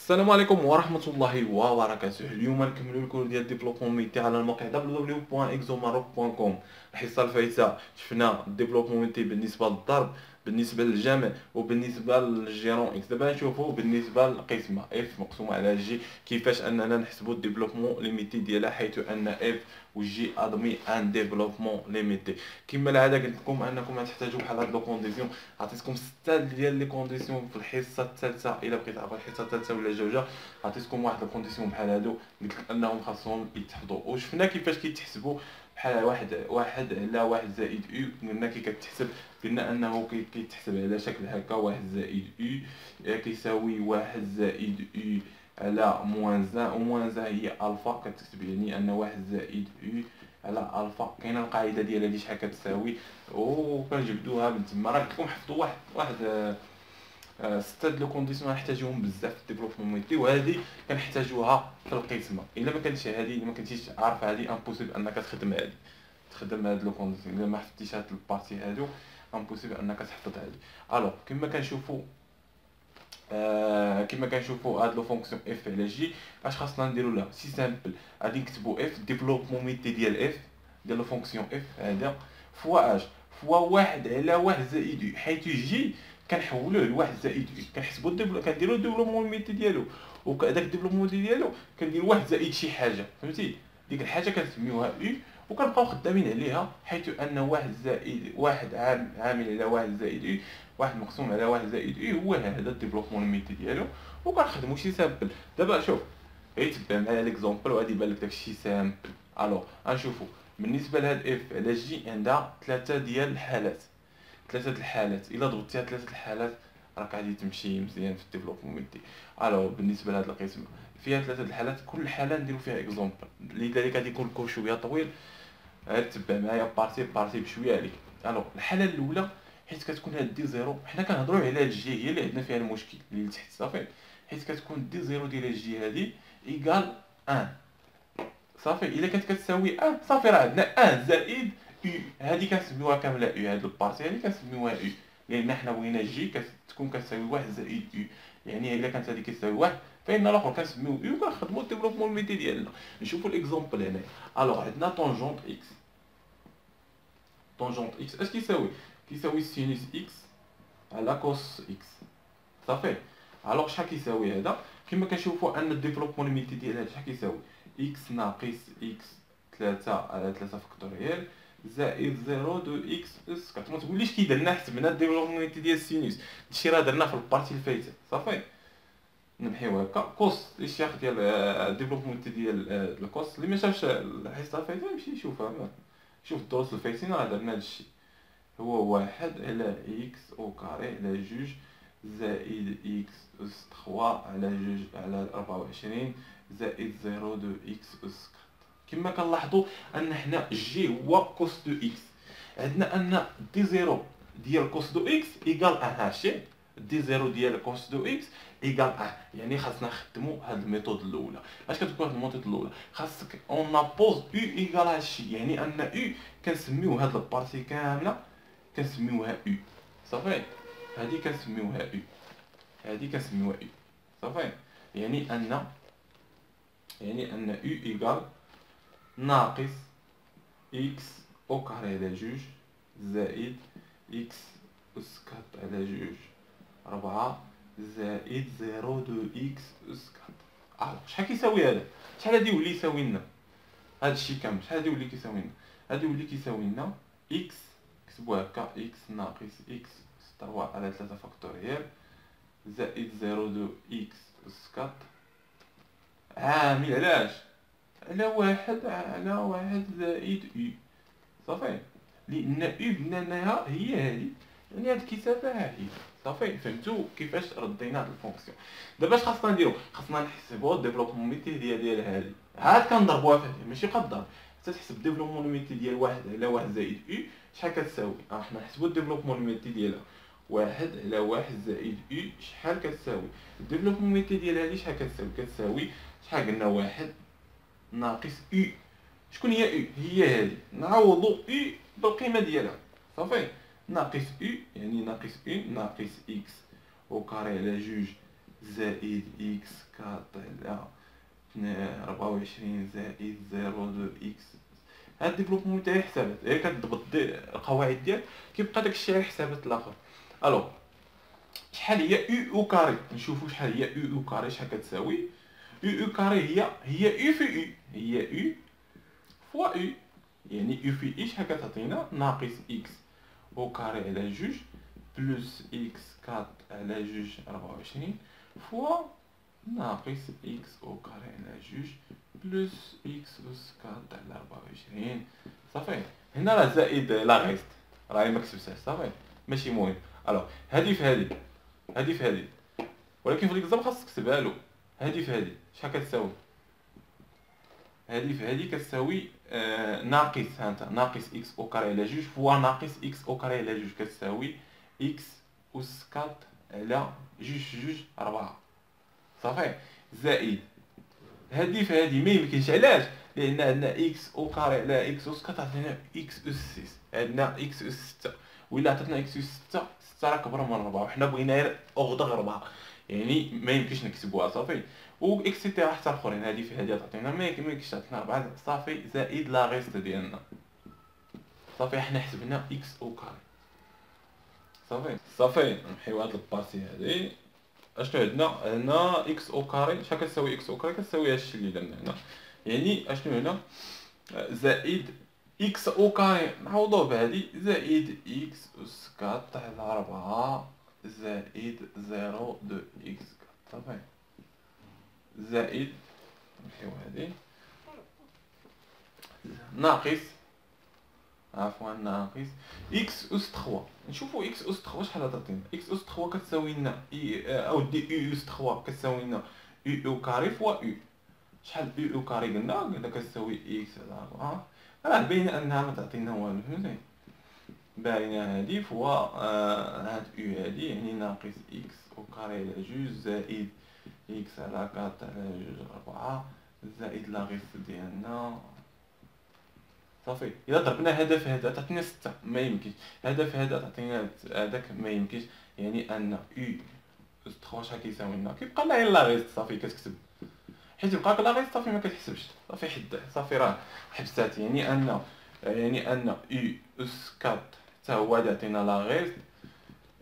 السلام عليكم ورحمة الله وبركاته. اليوم نكملوا الكور ديال ديفلوبمون ميتي على الموقع www.exomaroc.com. الحصة الفايتة شفنا ديفلوبمون ميتي بالنسبة للضرب، بالنسبة للجمع، وبالنسبة للجيرون اكس. دابا نشوفوا بالنسبة للقسمة اف مقسومة على جي كيفاش اننا نحسبوا الديفلوبمون ليميتي ديالها، حيث ان اف وجي ادمي ان ديفلوبمون ليميتي. كما العادة قلت لكم انكم غتحتاجوا بحال هاد لو كونديسيون. عطيتكم 6 ديال لي كونديسيون في الحصة الثالثة. الا بغيت تعرف الحصة الثالثة ولا الجوجة عطيتكم واحد الكونديسيون بحال هادو، قلت لك انهم خاصهم يتحفظوا، وشفنا كيفاش كيتحسبوا. بحال واحد على واحد زائد او، قلنا كي كتحسب، قلنا انه كيتحسب على شكل هكا: واحد زائد او كيساوي واحد زائد او على موان زان، وموان زان هي الفا. كتكتب يعني ان واحد زائد او على الفا. كاينه القاعده ديالها اللي شحال كتساوي، وكنجبدوها من تما. راه قلت لكم حفظوا واحد 6 د لو كونديسيون غنحتاجوهم بزاف في الديفلوبمون ميتي، وهذه كنحتاجوها في القسمه. الا ما كانتش هذه، الا ما كنتيش عارف هذه، امبوسيبل انك تخدم هاد لو كونديسيون. الا ما حفظتيش هاد البارتي هادو امبوسيبل انك تحفظ هذه. الوغ كما كنشوفوا هاد لو فونكسيون اف على جي، اش خاصنا نديرو لها؟ سي سامبل. غادي نكتبوا اف ديفلوبمون ميتي ديال اف، ديال لو فونكسيون اف هذا، فوا اش فوا واحد على واحد زائد او، حيث جي كنحولوه لواحد زائد او. كنحسبوا كنديروا الديفلوبمون ميتي ديالو، وكذاك الديفلوبمون ديالو كنديروا واحد زائد شي حاجه، فهمتي؟ ديك الحاجه كنسميوها او، وكنبقاو خدامين عليها، حيث ان واحد زائد واحد عامل على واحد زائد او، واحد مقسوم على واحد زائد او، هو هذا الديفلوبمون ميتي ديالو. وكنخدمو شي سامبل. دابا شوف، غير تبع معايا ليكزومبل وغادي يبان لك داكشي سامبل. الوغ غنشوفو بالنسبه لهاد اف على جي عندها ثلاثه ديال الحالات. الا ضبطتيها ثلاثه الحالات راك غادي تمشي مزيان في الديفلوبمون ميتي. الوغ بالنسبه لهاد القسمه فيها ثلاثه الحالات، كل حاله نديرو فيها اكزومبل، لذلك غادي يكون الكور شويه طويل. غير تبع معايا بارتي بشويه عليك. الوغ الحاله الاولى، حيت كتكون هاد دي زيرو، حنا كنهضروا على الجي هي اللي عندنا فيها المشكل اللي تحت، صافي. حيت كتكون دي زيرو ديال الجي هادي ايكال 1، صافي. الا كانت كتساوي 1 صافي، راه عندنا 1 زائد او، هادي كنسميوها كامله او. هاد البارتي هادي كنسميوها او، لان حنا بغينا جي كتكون كتساوي 1 زائد او. يعني الا كانت هادي كتساوي 1 فإن الاخر كنسميوه او، وكنخدموا الديفلوبمون ميتي ديالنا. نشوفوا الاكزومبل هنا. الوغ عندنا طونجونت اكس. طونجونت اكس اش كيساوي سينوس اكس على كوس اكس، صافي. الوغ شحال كيساوي هذا؟ كما كنشوفوا ان الديفلوبمون ليميتي ديال هذا شحال كيساوي؟ اكس ناقص اكس 3 على 3 فاكتوريال زائد 0 دو اكس اس 4. ما تقوليش كي درنا حسبنا الديفلوبمون ليميتي ديال السينوس، هادشي راه درنا في البارتي الفايته، صافي. نمحيو هكا. كوس الشيخ ديال الديفلوبمون ليميتي ديال الكوس، اللي ما شافش الحصه الفايته يمشي يشوفها. شوف الدروس الفايتين راه درنا هادشي. هو واحد على اكس او كاري على جوج زائد اكس اس 3 على جوج على 24 زائد 0 دو اكس اس 4. كما كنلاحظوا ان حنا جي هو كوس دو اكس، عندنا ان دي زيرو ديال كوس دو اكس ايكال 1. هادشي دي زيرو ديال كوس دو اكس ايكال 1. يعني خاصنا نخدموا هاد الميثود الاولى. اش كتكون هاد الميثود الاولى؟ خاصك اون نابوز او ايكال هادشي، يعني ان او كنسميو هاد البارتي كامله كنسميوها او، صافي. هادي كنسميوها او، هادي كنسميوها او، صافي. يعني ان او ايكال ناقص اكس او كاري على جوج زائد اكس اس 4 على جوج 4 زائد 0 دو اكس اس 4. شحال كيساوي هذا؟ شحال غادي يولي يساوي لنا هادشي كامل؟ شحال غادي يولي كيساوي لنا؟ غادي يولي كيساوي لنا اكس، كتبوها هكا، اكس ناقص اكس 3 على 3 فاكتوريال زائد 0 دو اكس اس 4 عامل علاش؟ على واحد زائد او، صافي. لان او قلنا انها هي هادي، يعني هاد الكثافه ها هي، صافي. فهمتوا كيفاش ردينا هاد الفونكسيون؟ دابا اش خاصنا نديرو؟ خاصنا نحسبوا الديفلوبمون ميتي ديال هادي، عاد كنضربوها في هادي، ماشي قد ضرب. حتى تحسب الديفلوبمون ميتي ديال واحد على واحد زائد او شحال كتساوي. حنا نحسبوا الديفلوبمون ميتي ديالها واحد على واحد زائد او شحال كتساوي. الديفلوبمون ميتي ديال هادي شحال كتساوي شحال قلنا؟ واحد ناقص او. شكون هي او؟ هي هادي. نعوضو او بالقيمه ديالها، صافي. ناقص او يعني ناقص او ناقص اكس او كاري على جوج زائد إكس كاط على 24 زائد 0 إكس. هاد الديفلوبمون تاعي حسابات، غير كتضبط القواعد ديالك كيبقى داكشي غير حسابات الاخر. الوغ شحال هي او كاري؟ نشوفوا شحال هي او كاري، شحال كتساوي او كاري. هي او في او، هي او فوا او، يعني او في اي شحال كتعطينا؟ ناقص اكس او كاري على جوج بلس اكس كاط على جوج 24 فوا ناقص اكس او كاري على جوج بلس اكس اس كاط على 24. صافي. هنا راه زائد لا غيست، راهي مكتبتهاش. صافي ماشي مهم. الوغ هادي في هادي، هادي في هادي، ولكن في ليكزام خاصك تكتبها له. هادي في هادي شحال كتساوي؟ هادي في هادي كتساوي ناقص، ها انت ناقص اكس او كاري على جوج فوا ناقص اكس او كاري على جوج كتساوي اكس اس كاط على جوج 4. صافي. زائد هادي في هادي ما يمكنش. علاش؟ لان عندنا اكس او كاري على اكس اس كتعطينا اكس اس 6، عندنا اكس اس 6، وإلا عطاتنا اكس اس 6 6 راه كبر من 4 وحنا بغينا غير اغدغ 4، يعني ما يمكنش نكتبوها. صافي. و اكسيتيرا حتى الاخرين. هادي في هادي تعطينا ما يمكنش تعطينا 4. صافي. زائد لا غيست ديالنا. صافي حنا حسبنا اكس او كاري. صافي نحيو هاد البارتي هادي. اشنو عندنا؟ هنا اكس او كاري شحال كتساوي؟ اكس او كاري كتساوي هادشي اللي درنا هنا، يعني اشنو هنا؟ زائد اكس او كاري نعوضوه بهادي زائد اكس اس كاط على 4 زائد 0 دو اكس كاط. صافي. زائد نمحيو هادي ناقص، عفوا ناقص اكس اس 3. نشوفوا اكس اس 3 شحال تعطينا. اكس اس 3 كتساوي لنا اودي او اس 3 كتساوي لنا او كاري فوا او. شحال او كاري؟ قلنا كتساوي اكس على 4. راه باينه انها ما تعطينا والو. فهمتي؟ باينه هادي فوا هاد او هادي، يعني ناقص اكس او كاري على جوج زائد اكس على 4 على جوج 4 زائد لا غيست ديالنا. صافي. الا ضربنا هذا في هذا تعطينا 6، ما يمكنش. هذا في هذا تعطينا هذاك، ما يمكنش. يعني ان او اس 3 شحال كيساوي لنا؟ كيبقى لنا غير لا غيست. صافي كتكتب، حيت يبقاك لا غيست صافي ما كتحسبش. صافي حد صافي راه حبسات. يعني ان او اس 4 حتى هو غادي يعطينا لا غيست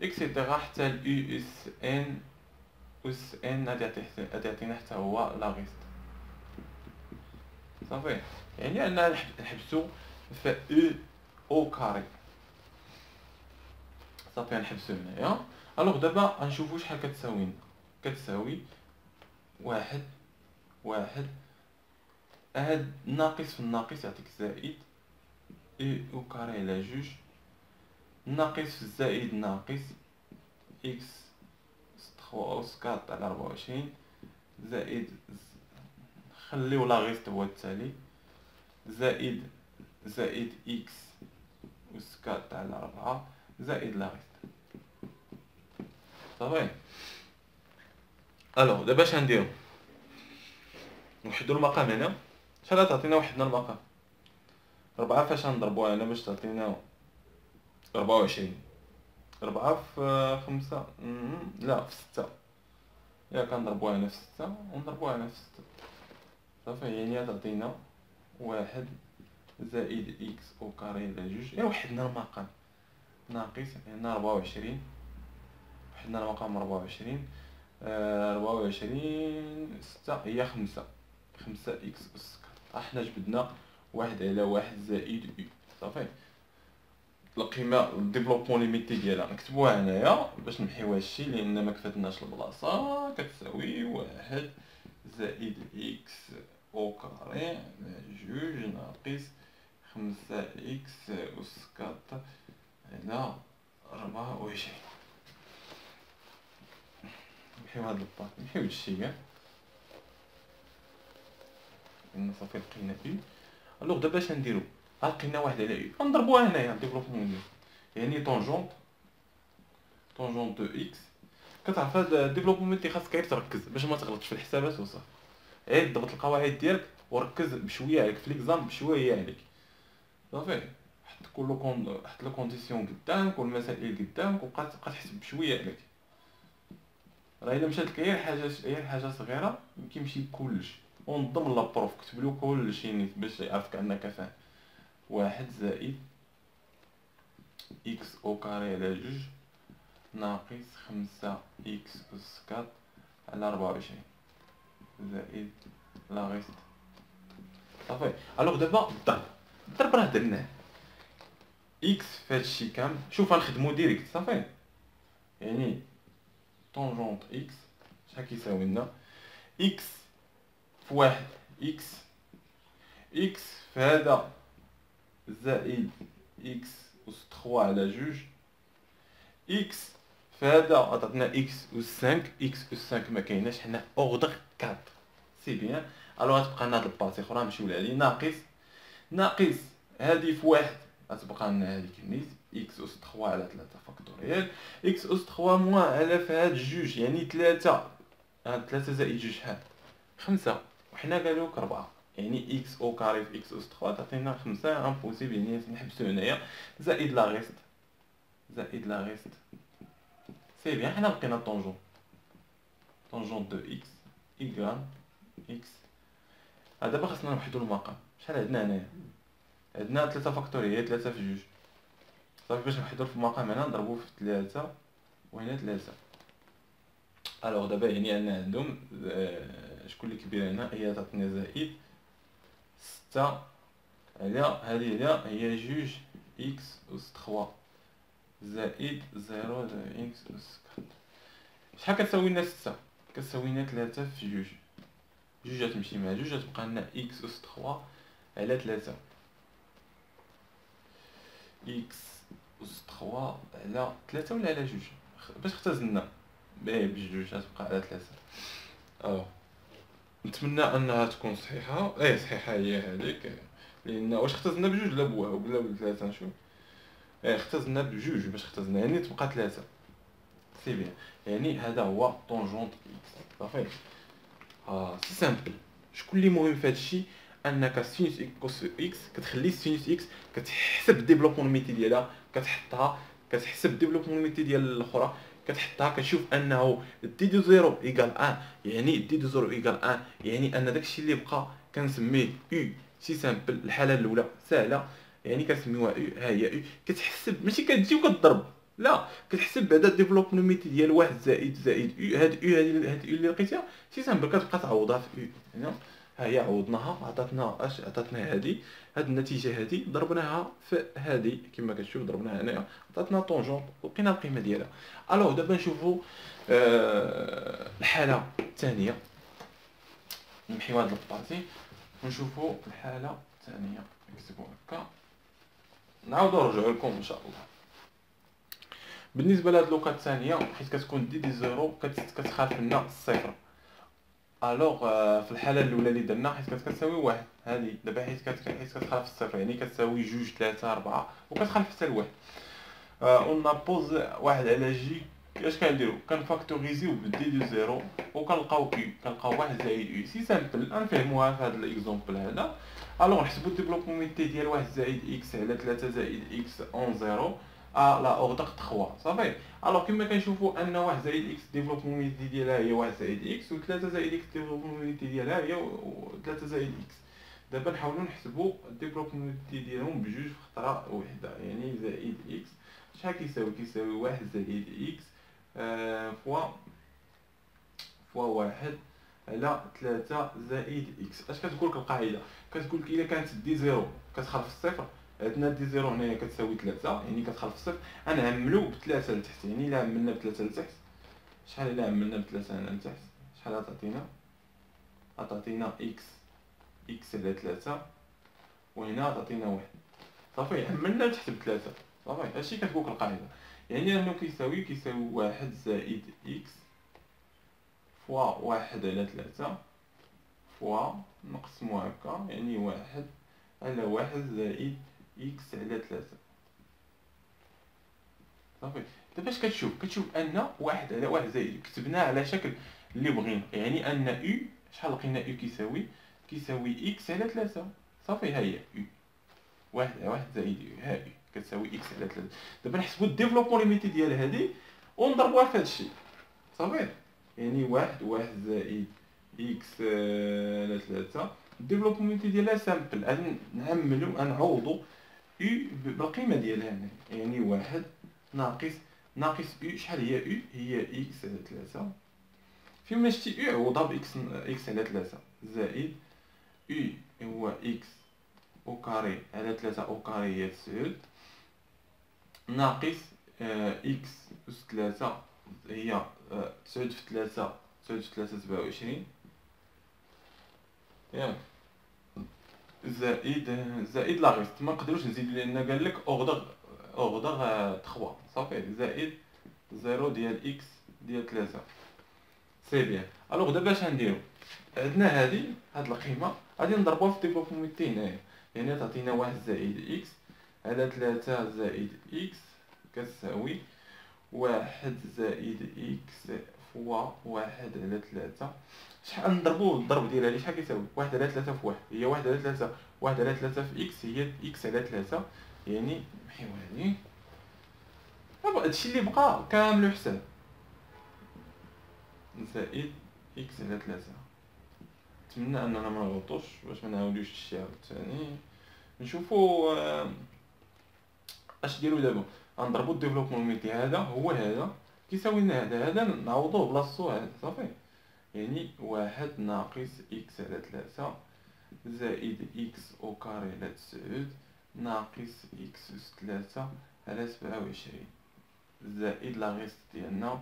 اكسيتيرا حتى الاو اس ان اس ان غادي يعطينا حتى هو لا غيست. صافي. يعني اننا نحبسو في او كاري. صافي نحبسو هنايا. الوغ دابا غنشوفو شحال كتساوي لنا. كتساوي واحد هاد ناقص في الناقص يعطيك زائد او كاري على جوج ناقص في الزائد ناقص اكس 3 اس 4 على 24 زائد خليو لا غيست هو التالي زائد اكس اس 4 على 4 زائد لا غيست. صافي. الوغ دابا اش غنديرو؟ نوحدو المقام هنا. شحال تعطينا وحدنا المقام؟ 4 فاش غنضربوها هنا باش تعطينا 24. 4 في 5 لا في 6. إلا كنضربوها هنا في 6 ونضربوها هنا في 6. صافي. يعني تعطينا واحد زائد إكس أو كاري على جوج. إلا وحدنا المقام ناقص هنا 24. وحدنا المقام 24. 24 6 هي 5 إكس أس 4. حنا جبدنا واحد على واحد زائد أو. صافي. القيمه الديفلوبمون ليميتي ديالها نكتبوها هنايا باش نمحيو هادشي لان ما كفاتناش البلاصه. كتساوي واحد زائد اكس او كاري على جوج ناقص 5 اكس اس 4 على 24. نمحيو هاد الباط، نمحيو هادشي كاع لان صافي لقينا او. الوغ دابا اش نديرو؟ لقينا واحد على او نضربوها هنايا ديفلوبمون ديال، يعني طونجونت دو اكس. كتعرف هاد الديفلوبمون اللي خاصك غير تركز باش ما تغلطش في الحسابات وصافي. غير ضبط القواعد ديالك وركز بشويه عليك في ليكزام، بشويه عليك. صافي. حط لو كونديسيون قدامك والمسائل قدامك وبقى تحسب بشويه عليك. راه الا مشات لك غير حاجه صغيره كيمشي كلشي. ونظم لابروف كتب له كلشي نيت باش يعرفك انك فاهم. واحد زائد اكس او كاري على جوج ناقص 5 اكس اس 4 على 24 زائد لا غيست. صافي. الوغ دابا الضرب راه درناه. اكس في هادشي كامل شوف غنخدمو ديريكت. صافي. يعني طونجونت اكس شحال كيساوي لنا اكس في واحد اكس اكس في هذا زائد اكس اس 3 على جوج اكس في هذا عطاتنا اكس اس 5 اكس اس 5 ما كايناش حنا اوردر 4 سي بيان. الوغ غتبقى لنا هاد البارتي اخرى نمشيو لهادي ناقص هادي في واحد غتبقى لنا هاديك نيت اكس اس 3 على 3 فاكتوريال اكس اس 3 موان على في هاد جوج يعني 3 هاد 3 زائد جوج شحال 5 وحنا قالوك 4 يعني اكس او كاري في اكس اس 3 تعطينا 5 امبوسيبل يعني نحبسو هنايا زائد لا غيست سي بيان. حنا لقينا طونجون دو اكس ايكال اكس. دابا خاصنا نوحدو المقام. شحال عندنا هنايا؟ عندنا 3 فاكتوريال 3 في جوج. صافي باش نوحدو في المقام هنا نضربو في 3 وهنا 3. الوغ دابا يعني أن عندهم شكون اللي كبير هنا هي تعطينا زائد 6 على هادي هي جوج اكس اس 3 زائد 0 اكس اس 4. شحال كتساوي لنا 6 كتساوي لنا 3 في جوج. جوج غتمشي مع جوج غتبقى لنا اكس اس 3 على 3 اكس اس 3 على 3 ولا على جوج باش اختزلنا بجوج غتبقى على 3. نتمنى انها تكون صحيحه. صحيحه هي هذيك. لان واش اختزلنا بجوج ولا بواحد ولا بثلاثه نشوف. اختزلنا بجوج باش اختزلنا يعني تبقى 3 سي بيان. يعني هذا هو طونجونت اكس. صافي. سي سامبل. شكون اللي مهم في هذا الشيء انك سينوس اكس كوس اكس كتخلي سينوس اكس كتحسب الديفلوبمون ميتي ديالها كتحطها كتحسب الديفلوبمون ميتي ديال الاخرى كتحطها كتشوف انه دي دو زيرو ايكال 1 يعني دي دو زيرو ايكال 1 يعني ان داكشي اللي بقى كنسميه او. سي سامبل. الحاله الاولى سهله يعني كنسميوها او. ها هي او كتحسب ماشي كتجي وكتضرب لا كتحسب بعدا الديفلوبمون ميتي ديال واحد زائد او. هاد او هاد اللي لقيتيها سي سامبل كتبقى تعوضها في او هنا. ها هي عوضناها عطاتنا هاد النتيجه هادي ضربناها في هادي كما كتشوف ضربناها هنايا عطاتنا طونجونت لقينا القيمه ديالها. الوغ دابا نشوفوا الحاله الثانيه. نمحيو هاد البارتي ونشوفوا الحاله الثانيه. نكتبوا هكا نعاودو نرجعو لكم ان شاء الله. بالنسبه لهاد لوكا الثانيه حيت كتكون دي زيرو كتخالف لنا الصفر. الوغ في الحاله الاولى اللي درنا حيت كتساوي واحد هذه دابا حيت كتخالف الصفر يعني كتساوي جوج 3 4 وكتخالف حتى لواحد. اون بوز واحد على جي اش كنديرو كنفاكتوريزيو بدي دو زيرو وكنلقاو كي كنلقاو واحد زائد او. سي سامبل غنفهموها في هذا الاكزومبل هذا. الوغ نحسبو الديفلوبمونتي ديال واحد زائد اكس على 3 زائد اكس اون زيرو لا اوردر 3. صافي. الوغ كما كنشوفوا ان واحد زائد اكس ديفلوبمونتي ديالها هي واحد زائد اكس و 3 زائد اكس ديفلوبمونتي ديالها هي 3 زائد اكس. دابا نحاولوا نحسبوا الديفلوبمونتي ديالهم بجوج في خطره وحده يعني زائد اكس شحال كيساوي واحد زائد اكس فوا واحد على 3 زائد اكس. اش كتقول لك القاعده كتقول لك الا كانت دي زيرو كتخالف الصفر عندنا دي زيرو هنايا كتساوي 3 يعني كتخالف الصفر غنعملو ب3 لتحت يعني الا عملنا ب3 لتحت شحال الا عملنا ب3 هنا لتحت شحال غتعطينا اكس على 3 وهنا تعطينا واحد. صافي عملنا لتحت ب3 صافي. هادشي كتقول لك القاعده يعني انه كيساوي واحد زائد اكس فوا واحد على 3 فوا نقسمو هكا يعني واحد على واحد زائد اكس على 3. صافي. دابا اش كتشوف ان واحد على واحد زائد كتبناه على شكل اللي بغينا يعني ان او شحال لقينا او كيساوي اكس على 3. صافي. ها هي او واحد على واحد زائد او ها او كتساوي اكس على 3. دابا نحسبوا الديفلوبمون ليميتي ديال هادي ونضربوها في هادشي. صافي. يعني واحد زائد إكس على 3. الديفلوبمون ديالها سامبل، غادي نعملو نعوضو أو بالقيمة ديالها هنا، يعني واحد ناقص أو. شحال هي أو؟ هي إكس على 3. فين ما شتي أو عوضها إكس على 3 زائد أو هو إكس أو كاري على 3 أو كاري هي 9 ناقص إكس أس 3 هي 9 في 3 27 ياك زائد لا غيست ما نقدروش نزيدو لأن قالك أوغدغ 3 صافي زائد 0 ديال إكس ديال 3. سي بيان. الوغ دابا اش غنديرو؟ عندنا هاد القيمة غادي نضربوها في ديفلوبمونتي هنايا، يعني تعطينا واحد زائد إكس على 3 زائد إكس كتساوي واحد زائد إكس فوا واحد على 3. شحال نضربو الضرب ديالها لي شحال كيساوي؟ واحد على 3 في واحد هي واحد على 3، واحد على 3 في إكس هي إكس على 3، يعني نحيو هادي هادشي اللي بقى كاملو حساب زائد إكس على 3. نتمنى أننا ما نغلطوش باش ما نعاودوش الشي عاوتاني. نشوفو اش نديرو دابا. غنضربو الديفلوبمون هذا هو هذا كيساوي لنا هذا نعوضوه بلاصتو هذا صافي، يعني واحد ناقص إكس على 3 زائد إكس أو كاري على 9 ناقص إكس أس 3 على 27 زائد لا غيست ديالنا.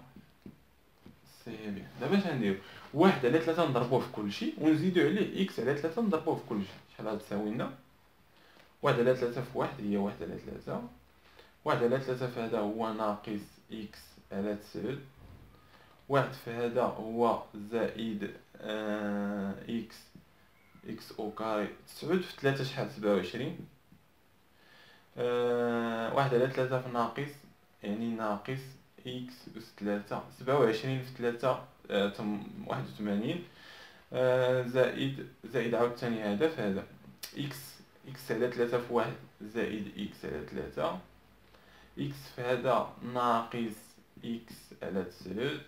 سي بيان. دابا اش غنديرو؟ واحد على 3 نضربوه في كلشي ونزيدو عليه إكس على 3 نضربوه في كلشي. شحال غتساوي لنا؟ واحد على 3 في واحد هي واحد على 3، واحد على 3 في هذا هو ناقص إكس على 9، واحد في هذا هو زائد إكس أو كاري 9 في 3 شحال؟ 27. واحد على 3 في ناقص يعني ناقص إكس أس 3 27 في 3 81 زائد عاوتاني هذا في هذا إكس على 3 في واحد زائد إكس على 3 إكس في هذا ناقص إكس على 9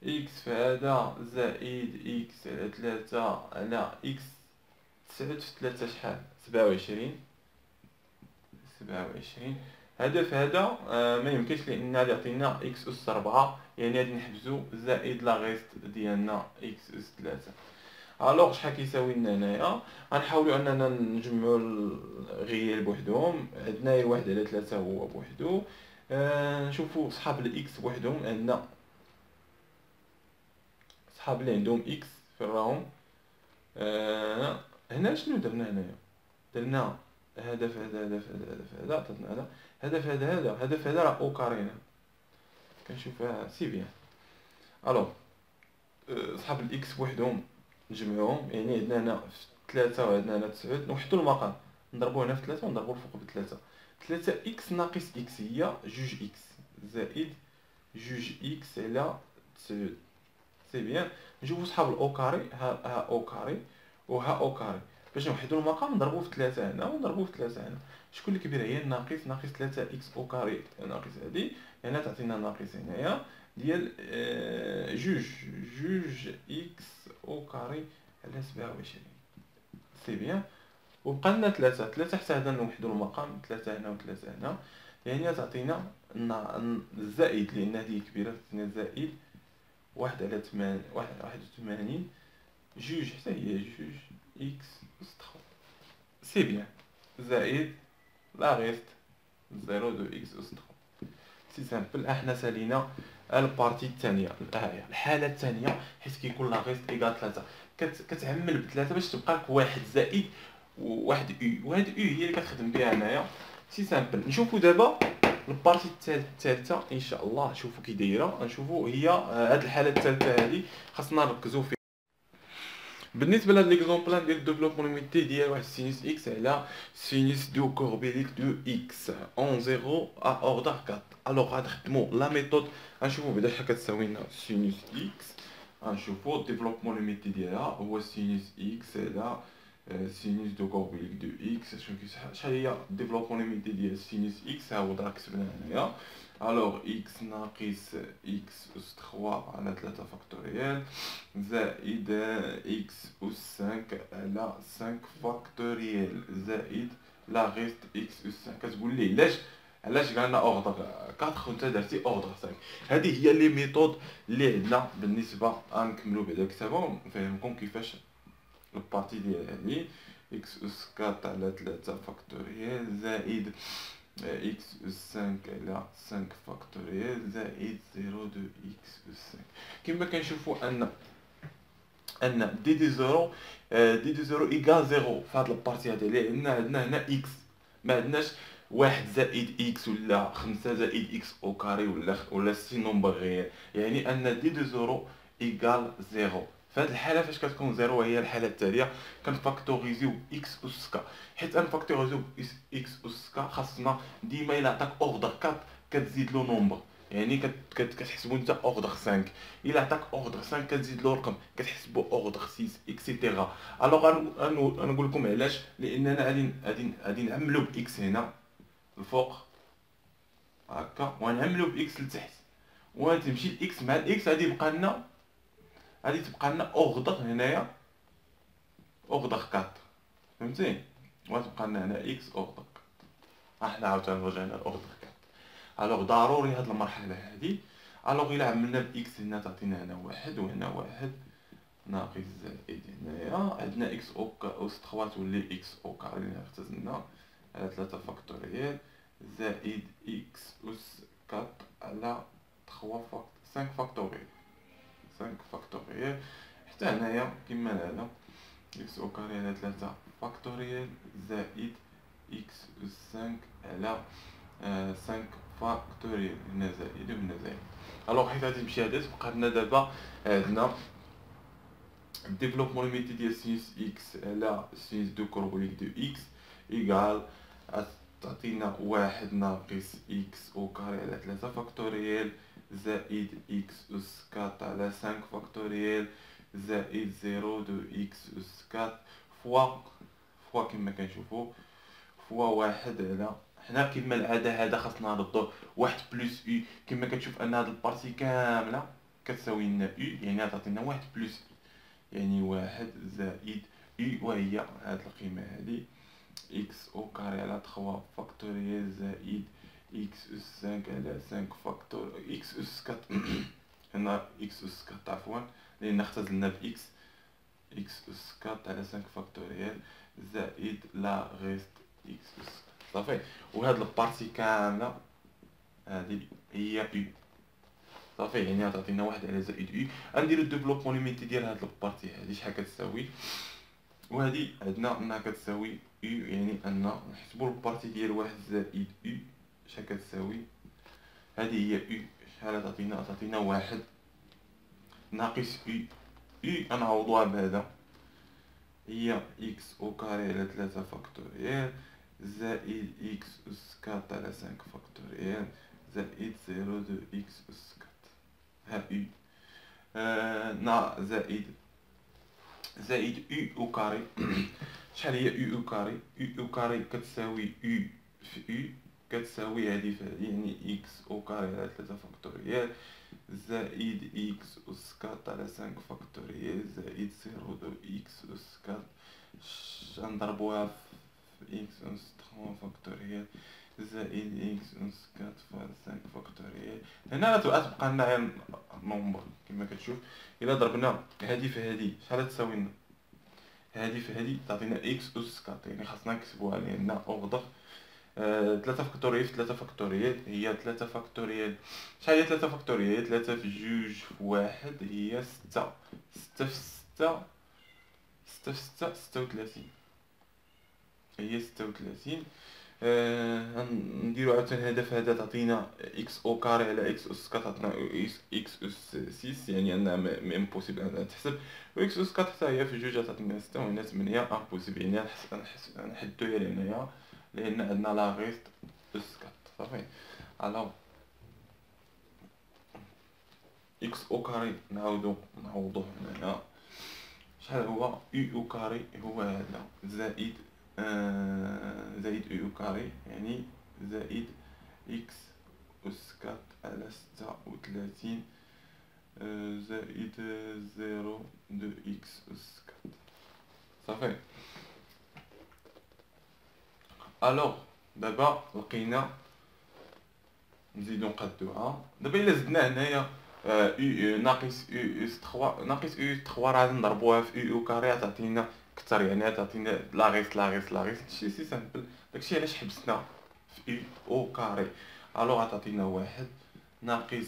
إكس في هذا زائد إكس على 3 على إكس 9 في 3 شحال؟ 27. هذا في هذا ما يمكنش لأن غادي يعطينا إكس أس 4، يعني غادي نحبسو زائد لا غيست ديالنا إكس أس 3. الوغ شحال كيساوي لنا هنايا؟ غنحاولو أننا نجمعو الغيال بوحدهم. عندنا واحد على 3 هو بوحدو. نشوفو صحاب الإكس بوحدهم. عندنا صحاب اللي عندهم إكس فين راهم؟ هنا شنو درنا هنايا؟ درنا هذا في هذا هذا في هذا هذا في هذا عطاتنا هذا في هذا في هذا راه أو كاري هنا كنشوفها سي بيان. الوغ صحاب الإكس بوحدهم نجمعوهم، يعني عندنا هنا في 3 وعندنا هنا 9 نوحدو المقام نضربو هنا في 3 ونضربو الفوق ب3. 3 إكس ناقص إكس هي جوج إكس زائد جوج إكس على 9. سي بيان. نشوفو صحاب الأو كاري ها أو كاري وها أو كاري باش نوحدو المقام نضربو في 3 هنا ونضربو في 3 هنا. شكون اللي كبير؟ هي ناقص 3 إكس أو كاري ناقص هادي هنا تعطينا ناقص هنايا ديال جوج إكس أو كاري على 27. سي بيان. وبقى لنا 3 حتى هذا نوحدو المقام 3 هنا و 3 هنا، يعني تعطينا الزائد لأن هذه كبيرة تعطينا زائد واحد على 81 جوج حتى هي جوج إكس أس 3. سي بيان زائد لا غيست 0 دو إكس أس 3. سي سامبل. احنا سالينا البارتي الثانيه الحاله الثانيه حيت كيكون لا غيست ايكال 3 كتعمل بثلاثه باش تبقى لك واحد زائد واحد او، وهاد او هي اللي كتخدم بها هنايا. سي سامبل. نشوفوا دابا البارتي الثالثه ان شاء الله نشوفوا كي دايره. نشوفوا هي هاد الحاله الثالثه هذه خاصنا نركزوا فيها. بالنسبه لهاد ليكزومبل ديال الديفلوبمون ديال واحد سينوس اكس على سينوس دو كوربيليك دو اكس اون 0 ا اوردر 4. الوغ غنخدمو لا ميثود. غنشوفو بعدا شحال كتساوي لنا سينوس اكس. غنشوفو الديفلوبمون ديالها هو سينوس اكس على سينوس دو كوربيليك دو اكس. شحال هي ديفلوبمون ليميتي ديال سينوس اكس؟ ها هو راه كتبنا هنايا. الوغ اكس ناقص اكس اس 3 على 3 فاكتوريال زائد اكس اس 5 على 5 فاكتوريال زائد لا ريست اكس اس 5. كتقول لي علاش قالنا اوردر 4 وانت درتي اوردر 5؟ هذه هي لي ميثود اللي عندنا بالنسبه غنكملوا بعدا كتابهم نفهمكم كيفاش البارتي ديال هذه اكس اس 4 على 3 فاكتوريال زائد اكس اس 5 على 5 فاكتوريال زائد 0 دو اكس اس 5. كما كنشوفوا ان دي دي زيرو دي دي زيرو ايكال زيرو في هاد البارتي هادي اللي عندنا هنا اكس، ما عندناش واحد زائد اكس ولا 5 زائد اكس او كاري ولا سي نومبر غير، يعني ان دي دي زيرو ايكال زيرو. في هاد الحاله فاش كتكون زيرو هي الحاله التاليه كنفاكتوريزيو اكس اس كا. حيت نفاكتوريزيو اكس اس كا خاصنا ديما الا عطاك اوردر 4 كتزيد له نومبر، يعني كتحسبو انت اوردر 5. الا عطاك اوردر 5 كتزيد له رقم كتحسبو اوردر 6 اكسيتيرا. الوغ غنقول لكم علاش، لاننا غادي نعملو باكس هنا الفوق هكا وغنعملو باكس لتحت وغتمشي الاكس مع الاكس غادي تبقى لنا اوردر هنايا اوردر 4. فهمتي؟ وغتبقى لنا هنا اكس اوردر 4. حنا عاوتاني رجعنا لاوردر 4. الوغ ضروري هاد المرحله هادي. الوغ الا عملنا باكس هنا تعطينا هنا واحد وهنا واحد ناقص زائد هنايا عندنا اكس اس 3 تولي اكس او كاري اللي اختزلنا على 3 فاكتوريال زائد اكس اس 4 على 5 فاكتوريال 5 فاكتوريال حتى هنايا كما هنا اكس او كاري على 3 فاكتوريال زائد اكس اس 5 على 5 فاكتوريال. هنا زائد وهنا زائد. الوغ حيت غادي تمشي هذا تبقى لنا دابا عندنا الديفلوبمون ليميتي ديال سينوس اكس على سينوس دو كوربيليك دو اكس ايكال تعطينا واحد ناقص اكس او كاري على 3 فاكتوريال زائد اكس اس 4 على 5 فاكتوريال زائد 0 دو اكس اس 4 فوا كما كنشوفو فوا واحد على حنا كما العاده هذا خاصنا نردوه واحد بلس او. كما كتشوف ان هاد البارتي كامله كتساوي لنا او، يعني تعطينا واحد بلس يعني واحد زائد او وهي هاد القيمه هادي اكس او كاري على 3 فاكتوريال زائد اكس اس 5 على 5 فاكتور اكس اس 4 هنا اكس اس 4 عفوا لان اختزلنا باكس اكس اس 4 على 5 فاكتوريال زائد لا ريست اكس اس صافي. وهاد البارتي كامله هادي هي او صافي، يعني غتعطينا واحد على زائد او. غنديرو الديفلوبمون ليميتي ديال هاد البارتي هادي شحال كتساوي، وهادي عندنا انها كتساوي او، يعني ان نحسبو البارتي ديال واحد زائد او شحال كتساوي. هادي هي او شحال تعطينا واحد ناقص او غنعوضوها بهذا هي اكس او كاري على 3 فاكتوريال زائد اكس اس 4 على 5 فاكتوريال زائد 0 دو اكس اس 4 ها او نا زائد او كاري. شحال هي او كاري؟ او كاري كتساوي او في او كتساوي هادي في هادي، يعني اكس او كاري على 3 فاكتوريال زائد اكس اس 4 على 5 فاكتوريال زائد 0 دو اكس اس 4 غنضربوها في اكس اس 3 فاكتوريال زائد اكس اس 4 في 5 فاكتوريال. هنا غتبقى لنا غير نومبر كما كتشوف. الا ضربنا هادي في هادي شحال تساوي لنا؟ هادي في هادي تعطينا اكس اس 4، يعني خاصنا نكتبوها لان اوردر 3 فاكتوريال في 3 فاكتوريال هي 3 فاكتوريال. شحال هي 3 فاكتوريال؟ 3 في 2 في 1 هي 6 6 في 6 6 في 6 36 هي 36. نديرو عاوتاني الهدف هذا تعطينا اكس او كاري على اكس اس كتعطينا اكس اس 6، يعني انها امبوسيبل انها تحسب، و اكس اس 4 حتى هي في جوج تعطينا 6 وهنا 8 امبوسيبل، يعني نحدوها لهنايا لان عندنا لا ريست اس 4 صافي. الوغ اكس او كاري نعوضوه هنايا شحال هو يو او كاري؟ هو هذا زائد زائد يو كاري، يعني زائد اكس أس 4 على 36 زائد 0 دو اكس أس 4. صافي. الوغ دابا لقينا نزيدو نقادوها. دابا الا زدنا هنايا يو ناقص يو اس 3 ناقص يو اس 3 راه نضربوها في يو كاري تعطينا كتر، يعني تعطينا لاغيس هادشي سي سامبل. داكشي علاش حبسنا في يو او كاري. الوغ تعطينا واحد ناقص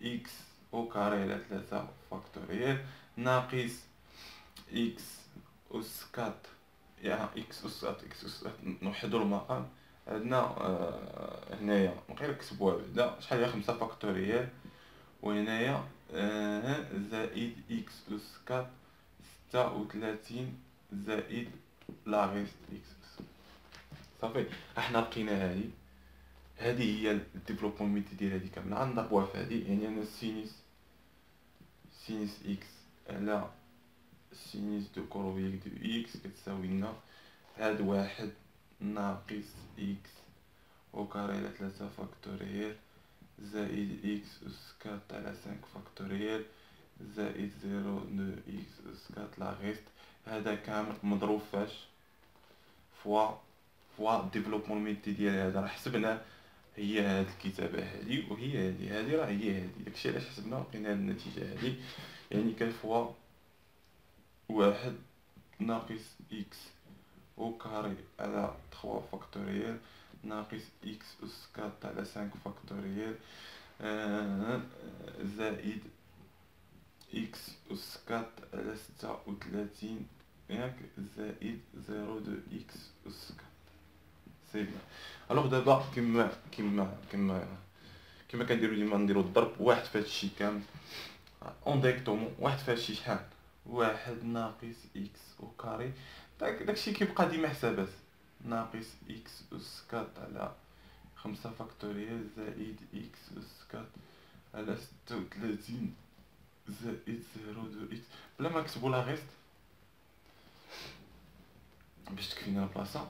اكس او كاري على 3 فاكتوريال ناقص اكس أس 4 يعني اكس أس 4 اكس أس 4 نوحدو المقام عندنا هنايا غير نكتبوها بعدا شحال هي 5 فاكتوريال، وهنايا زائد اكس أس 4 36 زائد لاغيست اكس أس. صافي. احنا لقينا هادي هي الديفلوبمون ميتي ديال هادي كامله، غنضربوها في هادي، يعني انا سينيس اكس على سينيس دو كوروبيك دو اكس كتساوي لنا هاد واحد ناقص اكس او كاري على 3 فاكتوريال زائد اكس أس 4 على 5 فاكتوريال زائد 0 دو اكس أس 4 لاغيست. هذا كامل مضروب فاش فوا ديفلوبمون ميتي ديال هذا راه حسبنا هي هاد الكتابة هادي وهي هادي راه هي هادي، داكشي علاش حسبنا لقينا هاد النتيجة هادي. يعني كان فوا واحد ناقص اكس او كاري على 3 فاكتوريال ناقص اكس أس 4 على 5 فاكتوريال زائد اكس أس 4 على 36 ياك زائد 0 دو اكس أس 4. سي بيان. الوغ دابا كيما كنديرو ديما نديرو الضرب واحد في هادشي كامل اون ديريكتومون. واحد في هادشي شحال؟ واحد ناقص اكس او كاري داكشي كيبقى ديما حسابات ناقص اكس أس 4 على 5 فاكتوريال زائد اكس أس 4 على 36 زائد 0 دو اكس. بلا ما نكتبو لا غيست باش تكفينا البلاصه.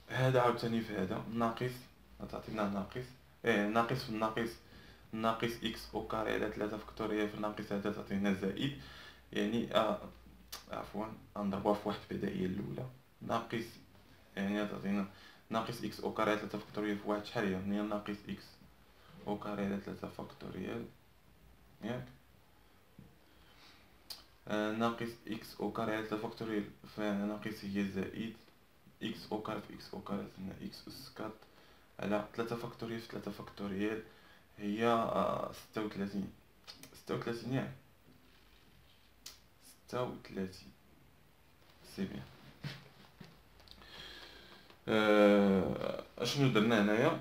هذا عاوتاني في هذا ناقص تعطينا ناقص ناقص في الناقص ناقص اكس او كاري على 3 فاكتوريال في الناقص هذا تعطينا زائد، يعني عفوا نضربوها في واحد بعدا هي الاولى ناقص، يعني تعطينا ناقص اكس او كاري على 3 فاكتوريال في واحد شحال هي ناقص اكس او كاري على 3 فاكتوريال ياك ناقص اكس او كاري على 3 فاكتوريال فناقص هي زائد اكس او كاري في اكس او كاري عندنا اكس أس 4 على 3 فاكتوريال في 3 فاكتوريال هي 36 ياك 36. سي بيان. اشنو درنا هنايا؟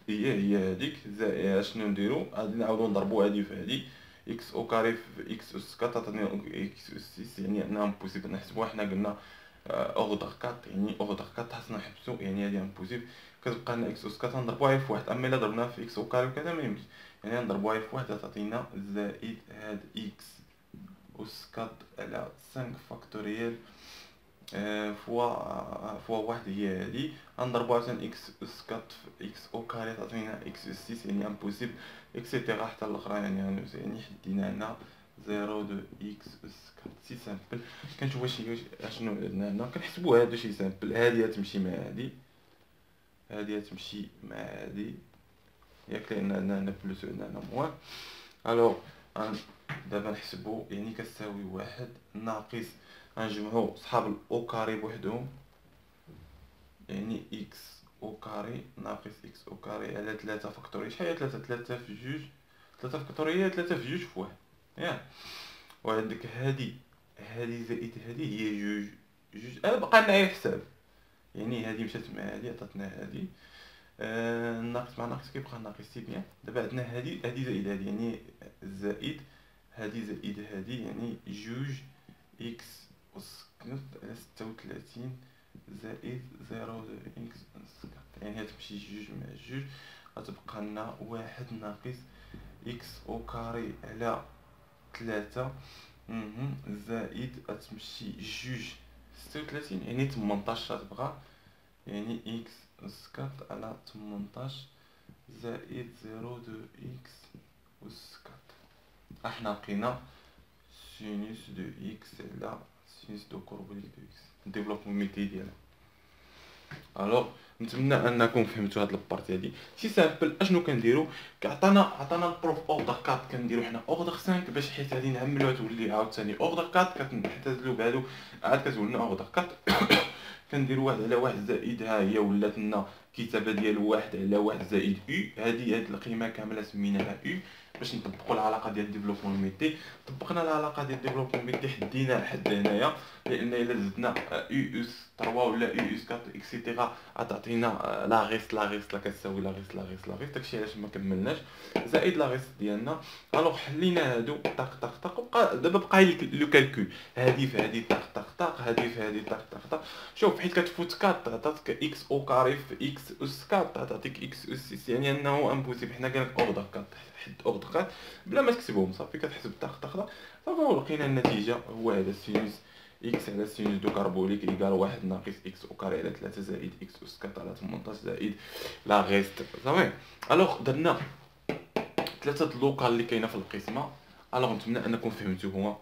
هي هذيك زائد اشنو نديرو؟ غادي نعاودو نضربو هادي في هادي اكس او كاري في اكس أس 4 تعطينا اكس أس 6، يعني انها امبوسيبل نحسبوها. حنا قلنا اوردر 4 يعني اوردر 4 خاصنا نحبسو، يعني هادي امبوسيبل. كتبقى لنا اكس أس 4 نضربوها في واحد، اما الا ضربناها في اكس او كاري وكذا ما يمشي، يعني نضربوها في واحد تعطينا زائد هاد اكس أس 4 على 5 فاكتوريال فوا واحد هي هادي غنضربوها عشان اكس أس 4 في اكس او كاري تعطينا اكس أس 6، يعني امبوسيبل اكسيتيرا حتى الاخرى، يعني حدينا هنا 0 دو اكس أس 4. سي سامبل. كنشوفو اشنو درنا هنا، كنحسبو هادو شي سامبل. هادي غتمشي مع هادي غتمشي مع هادي ياك، لان عندنا هنا بلوس وعندنا هنا موان. الوغ دابا نحسبو، يعني كتساوي واحد ناقص غنجمعو صحاب الاو كاري بوحدهم، يعني اكس او كاري ناقص اكس او كاري على 3 فاكتوريال شحال هي 3 في جوج 3 فاكتوريال 3 في جوج في واحد ياك. وعندك هادي زائد هادي هي جوج بقى لنا غير حساب، يعني هادي مشات مع هادي عطاتنا هادي ناقص مع ناقص كيبقى ناقص. سي بيان. دابا عندنا هادي زائد هادي، يعني زائد هادي زائد هادي، يعني جوج اكس أس 4 على 36 زائد 0 دو اكس أس 4، يعني غتمشي جوج مع جوج غتبقى لنا واحد ناقص اكس او كاري على 3 زائد غتمشي جوج 36 يعني 18 تبقى، يعني إكس أس 4 على 18 زائد 0 دو إكس أس 4. احنا لقينا سينوس دو إكس على سينوس دو كوربوليك دو إكس، الديفلوبمون ميتي ديالها. الوغ نتمنى انكم فهمتوا هاد البارتي هادي. سي سامبل اشنو كنديرو، عطانا البروف اوردر 4 كنديرو حنا اوردر 5 باش حيت غادي نعملوها تولي عاوتاني اوردر 4 كنحتاجلو بعدو عاد كتولنا اوردر 4. كنديرو واحد على واحد زائد، ها هي ولات لنا كتابه ديال واحد على واحد زائد او. هاد القيمه كامله سميناها او باش نطبقوا العلاقه ديال ديفلوبمون ميتي. طبقنا العلاقه ديال ديفلوبمون ميتي حدينا لحد هنايا، لان الا زدنا او اس 3 ولا او اس 4 اكسيتيرا غتعطينا لا غيس لا كتساوي لا غيس. داكشي علاش ما كملناش زائد لا غيس ديالنا. الوغ حلينا هادو طق بقى دابا بقى لو كالكول، هادي في هادي طق هادي في هادي طق. شوف حيت كتفوت 4 عطاتك اكس او كاري في اكس اس 4 تعطيك اكس اس 6، يعني انه امبوسيبل. حنا قالك اوردر 4 حد اوردر 4 بلا ما تكتبهم صافي كتحسب طق صافي. ولقينا النتيجه هو هذا سينوس اكس على سينوس دو كاربوليك ايكال واحد ناقص اكس او كاري على 3 زائد اكس اس 4 على 18 زائد لا غيست صافي. الوغ درنا ثلاثه اللوكال اللي كاينه في القسمه. الوغ نتمنى انكم فهمتوها.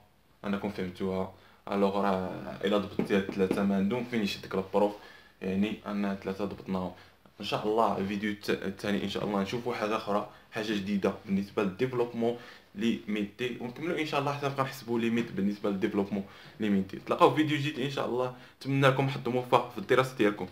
الوغ راه الا ضبطتي هاد الثلاثه ما عندهم فين يشدك البروف، يعني ان ثلاثه ضبطناهم. ان شاء الله الفيديو الثاني ان شاء الله نشوفوا حاجه اخرى، حاجه جديده بالنسبه للديفلوبمون لي ميتي، ونكملوا ان شاء الله حتى نبقى نحسبوا ليميت بالنسبه للديفلوبمون لي ميتي. تلاقاو في فيديو جديد ان شاء الله. نتمنى لكم حظ موفق في الدراسه ديالكم.